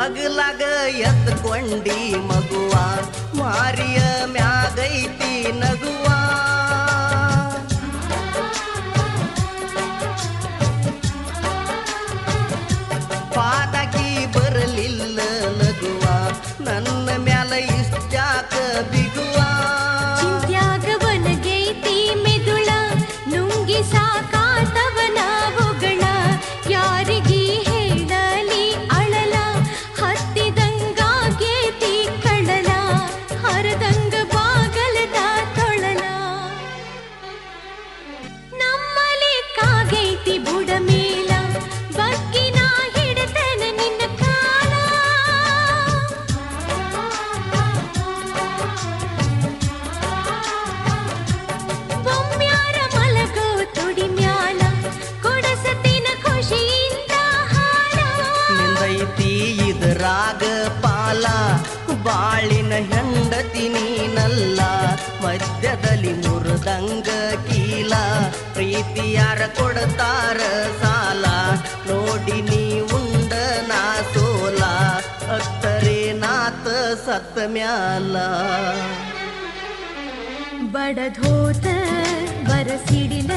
ಬಗಲಾಗ ಎತ್ಕೊಂಡಿ ಮಗುವ ಮಾರಿಯ ಮ್ಯಾಗೈತಿ ನಗುವ ಪಾದಕಿ ಬರಲಿಲ್ಲ ಲಗುವ ನನ್ನ ಮ್ಯಾಲ ಇಷ್ಟ್ಯಾಕ ಬಿಗುವ ಚಿಂತ್ಯಾಗವನಗೈತಿ ಮೆದುಳ ನುಂಗಿ ಸಾಕಾತವನ ಹೊಗಳ ಯಾರಿಗೀ ಹೇಳಲಿ ಅಳಲ ಹತ್ತಿದಂಗಾಗೇತಿ ಕಳಲ ಹರದಂಗ ಬಾಗಲದ ತೊಳಲ ನಮ್ಮಲ್ಲಿ ಕಾಗೈತಿ ಬುಡ ಮೇಲ ಬಗ್ಗಿನ ಹಿಡತನ ನಿನ್ನ ಕಾಲ ಬೊಮ್ಮ್ಯಾರ ಮಲಗೋ ತುಡಿ ಮ್ಯಾಲ ಕೊಡಸತಿನ ಖುಷಿಯಿಂದ ಹಾಡ ನಿಂದೈತಿ ಇದರಾಗ ಪಾಲ ಬಾಳಿನ ಹೆಂಡತಿ ನೀನಲ್ಲ ಮಧ್ಯದಲ್ಲಿ ಮುರಿದಂಗ ಕೀಲ ಪ್ರೀತಿ ಯಾರ ಕೊಡ್ತಾರ ಸಾಲ ನೋಡಿ ನೀ ಉಂಡ ನಾ ಸೋಲ ಅತ್ತರೆ ನಾತ ಸತ್ತ ಮ್ಯಾಲ ಬಡಧೋತ ಬರಸಿಡಿಲ